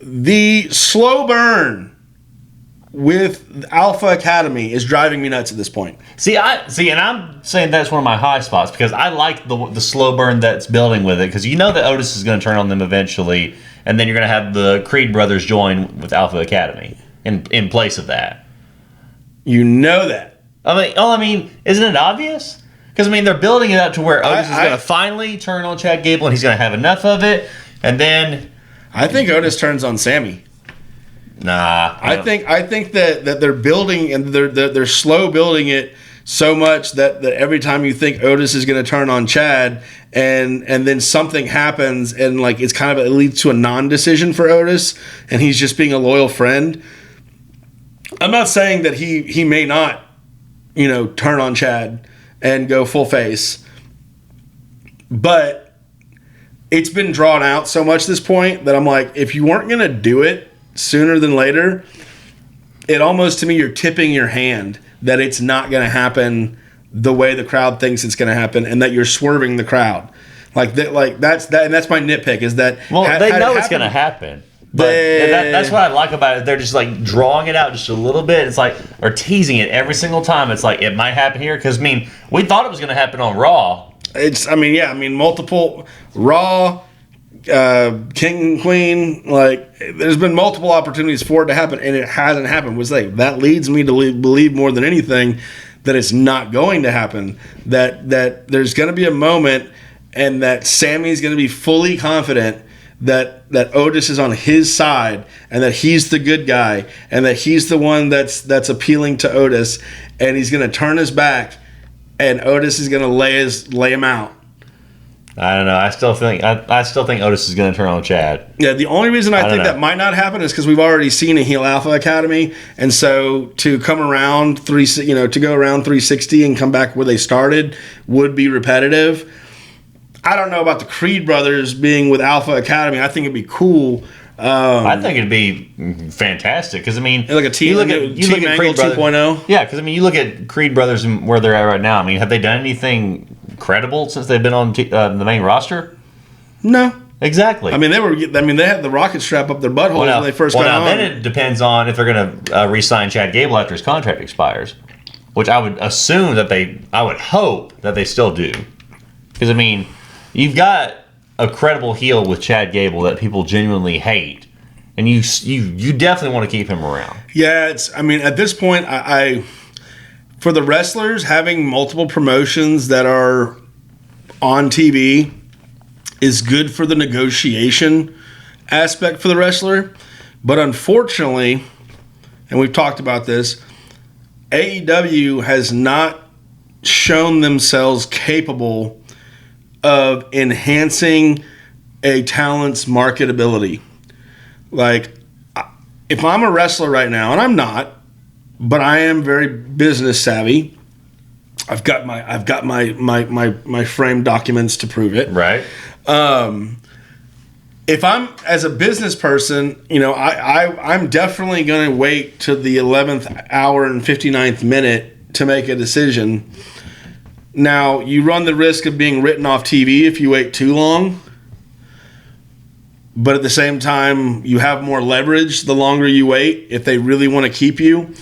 The slow burn with Alpha Academy is driving me nuts at this point. And I'm saying that's one of my high spots because I like the slow burn that's building with it, because that Otis is going to turn on them eventually, and then you're going to have the Creed brothers join with Alpha Academy in place of that. That. I mean, isn't it obvious? Because they're building it up to where Otis is going to finally turn on Chad Gable, and he's going to have enough of it, and then I think Otis turns on Sammy. Nah, I think that they're building, and they're slow building it so much that every time you think Otis is going to turn on Chad, and then something happens, and it's kind of, it leads to a non-decision for Otis, and he's just being a loyal friend. I'm not saying that he may not, turn on Chad and go full face, but it's been drawn out so much this point that I'm like, if you weren't going to do it sooner than later, it almost, to me, you're tipping your hand that it's not going to happen the way the crowd thinks it's going to happen, and that you're swerving the crowd. That's my nitpick, is that they know it's going to happen. But that's what I like about it. They're just drawing it out just a little bit. It's or teasing it every single time. It's it might happen here, because we thought it was going to happen on Raw. Multiple Raw, King and Queen, there's been multiple opportunities for it to happen, and it hasn't happened. That leads me to believe more than anything that it's not going to happen. That there's going to be a moment, and that Sammy's going to be fully confident that Otis is on his side, and that he's the good guy, and that he's the one that's appealing to Otis, and he's going to turn his back, and Otis is going to lay him out. I don't know. I still think Otis is going to turn on Chad. Yeah, the only reason I think that might not happen is because we've already seen a heel Alpha Academy, and so to come around to go around 360 and come back where they started would be repetitive. I don't know about the Creed brothers being with Alpha Academy. I think it'd be cool. I think it'd be fantastic because like a team. You look at Creed 2.0. Yeah, because you look at Creed brothers and where they're at right now. I mean, have they done anything credible since they've been on the main roster? No. Exactly. I mean, they had the rocket strap up their butthole when they first got on. Then it depends on if they're going to re-sign Chad Gable after his contract expires, which I would assume I would hope that they still do, because I mean, you've got a credible heel with Chad Gable that people genuinely hate, and you definitely want to keep him around. Yeah, at this point, I for the wrestlers, having multiple promotions that are on TV is good for the negotiation aspect for the wrestler, but unfortunately, and we've talked about this, AEW has not shown themselves capable of enhancing a talent's marketability. Like, if I'm a wrestler right now, and I'm not, but I am very business savvy. I've got my framed documents to prove it. Right. If I'm as a business person, I'm definitely going to wait to the 11th hour and 59th minute to make a decision. Now, you run the risk of being written off TV if you wait too long. But at the same time, you have more leverage the longer you wait if they really want to keep you.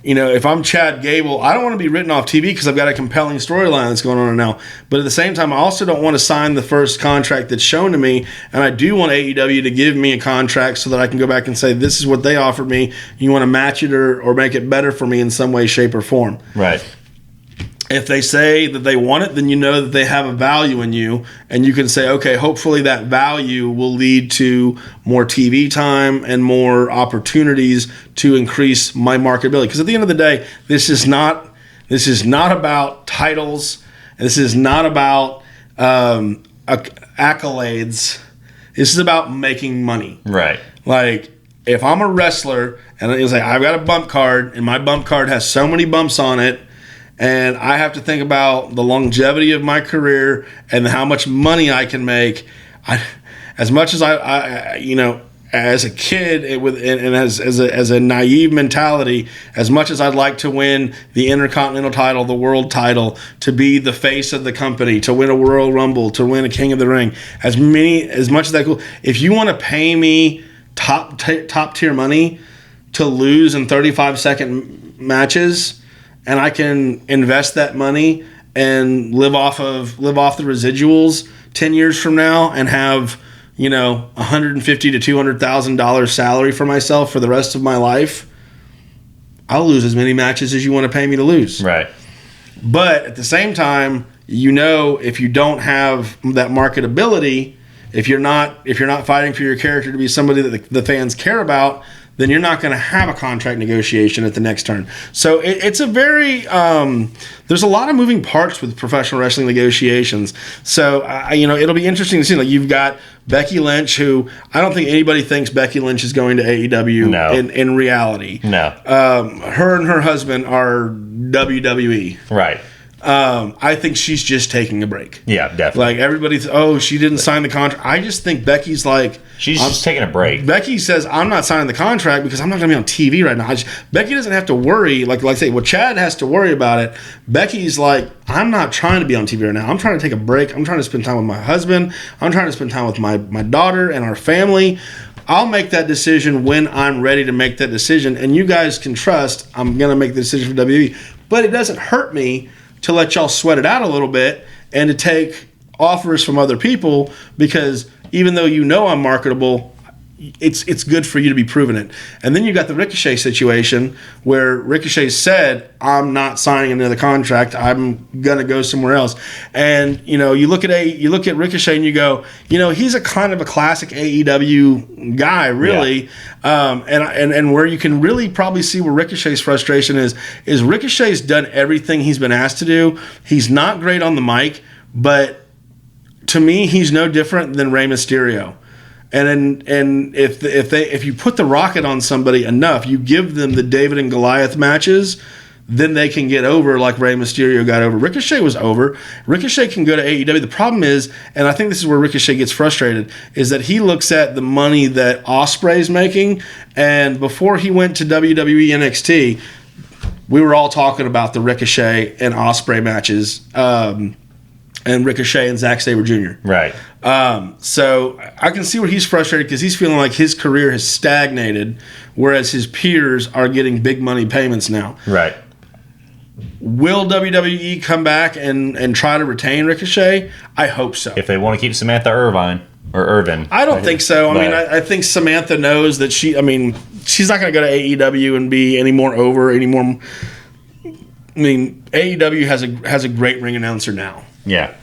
If I'm Chad Gable, I don't want to be written off TV because I've got a compelling storyline that's going on now. But at the same time, I also don't want to sign the first contract that's shown to me. And I do want AEW to give me a contract so that I can go back and say, this is what they offered me. You want to match it or make it better for me in some way, shape, or form. Right. If they say that they want it, then you know that they have a value in you, and you can say, okay, hopefully that value will lead to more TV time and more opportunities to increase my marketability. Because at the end of the day, this is not about titles, and this is not about accolades. This is about making money. Right. Like, if I'm a wrestler and it's like I've got a bump card, and my bump card has so many bumps on it, and I have to think about the longevity of my career and how much money I can make. As much as I as a kid and as a naive mentality, as much as I'd like to win the Intercontinental title, the World title, to be the face of the company, to win a Royal Rumble, to win a King of the Ring, as much as that cool. If you want to pay me top tier money to lose in 35-second matches, and I can invest that money and live off the residuals 10 years from now and have, $150,000 to $200,000 salary for myself for the rest of my life, I'll lose as many matches as you want to pay me to lose. Right. But at the same time, if you don't have that marketability, if you're not fighting for your character to be somebody that the fans care about, then you're not going to have a contract negotiation at the next turn. So it's a very there's a lot of moving parts with professional wrestling negotiations. So it'll be interesting to see. Like, you've got Becky Lynch, who I don't think anybody thinks Becky Lynch is going to AEW. No. In reality. No. Her and her husband are WWE. Right. I think she's just taking a break. Yeah, definitely. Like, everybody's, she didn't sign the contract. I just think Becky's like... She's just taking a break. Becky says, I'm not signing the contract because I'm not going to be on TV right now. Becky doesn't have to worry. Like I say, Chad has to worry about it. Becky's like, I'm not trying to be on TV right now. I'm trying to take a break. I'm trying to spend time with my husband. I'm trying to spend time with my daughter and our family. I'll make that decision when I'm ready to make that decision. And you guys can trust I'm going to make the decision for WWE. But it doesn't hurt me to let y'all sweat it out a little bit and to take offers from other people, because even though I'm marketable, it's good for you to be proving it. And then you got the Ricochet situation where Ricochet said, I'm not signing another contract. I'm gonna go somewhere else. And you look at Ricochet and you go, he's a kind of a classic AEW guy, really. Yeah. And where you can really probably see where Ricochet's frustration is Ricochet's done everything he's been asked to do. He's not great on the mic, but to me, he's no different than Rey Mysterio. And if you put the rocket on somebody enough, you give them the David and Goliath matches, then they can get over like Rey Mysterio got over. Ricochet was over. Ricochet can go to AEW. The problem is, and I think this is where Ricochet gets frustrated, is that he looks at the money that Ospreay's making, and before he went to WWE NXT, we were all talking about the Ricochet and Ospreay matches, and Ricochet and Zack Sabre Jr. Right. So I can see where he's frustrated because he's feeling like his career has stagnated, whereas his peers are getting big money payments now. Right. Will WWE come back and try to retain Ricochet? I hope so. If they want to keep Samantha Irvine. I don't think so. I think Samantha knows that she's not going to go to AEW and be any more over, any more. AEW has a great ring announcer now. Yeah.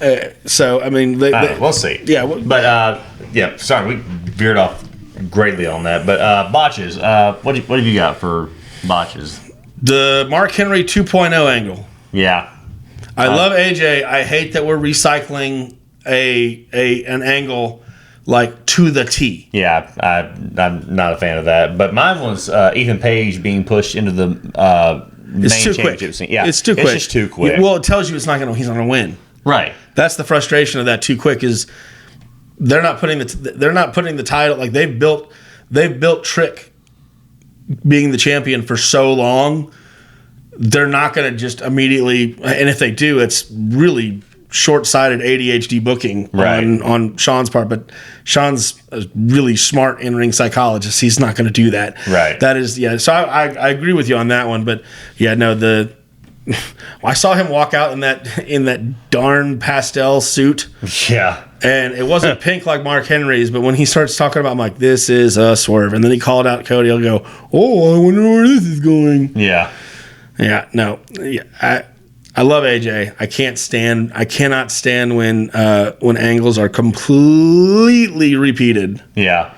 We'll see. Yeah. But sorry, we veered off greatly on that. But Botches, what have you got for Botches? The Mark Henry 2.0 angle. Yeah. I love AJ. I hate that we're recycling an angle like to the T. Yeah, I'm not a fan of that. But mine was Ethan Page being pushed into the main championship scene. Yeah, it's too quick. It's just too quick. Well, it tells you he's not going to win. Right. That's the frustration of that too quick is they're not putting the title like they've built Trick being the champion for so long. They're not going to just immediately, and if they do, it's really short-sighted ADHD booking on Sean's part. But Sean's a really smart in-ring psychologist. He's not going to do that. Right. That is, yeah. So I agree with you on that one. But yeah, no, I saw him walk out in that darn pastel suit. Yeah. And it wasn't pink like Mark Henry's, but when he starts talking about, I'm like, this is a swerve. And then he called out Cody. He'll go, oh, I wonder where this is going. Yeah. Yeah. No. Yeah. I love AJ. I cannot stand when angles are completely repeated. Yeah.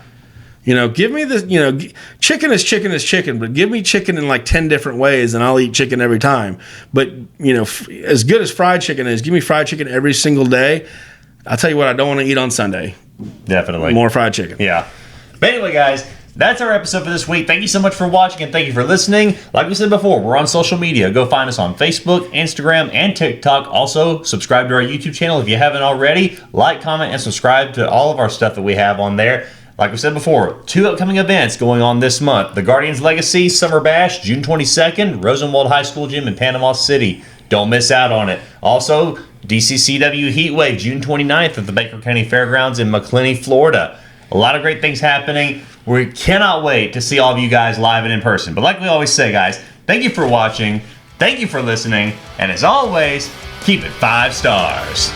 Give me the, chicken is chicken, but give me chicken in like 10 different ways and I'll eat chicken every time. But, as good as fried chicken is, give me fried chicken every single day. I'll tell you what I don't want to eat on Sunday. Definitely. More fried chicken. Yeah. But anyway, guys, that's our episode for this week. Thank you so much for watching and thank you for listening. Like we said before, we're on social media. Go find us on Facebook, Instagram, and TikTok. Also, subscribe to our YouTube channel if you haven't already. Like, comment, and subscribe to all of our stuff that we have on there. Like we said before, 2 upcoming events going on this month. The Guardians Legacy Summer Bash, June 22nd, Rosenwald High School Gym in Panama City. Don't miss out on it. Also, DCCW Heatwave, June 29th at the Baker County Fairgrounds in McClenny, Florida. A lot of great things happening. We cannot wait to see all of you guys live and in person. But like we always say, guys, thank you for watching. Thank you for listening. And as always, keep it 5 stars.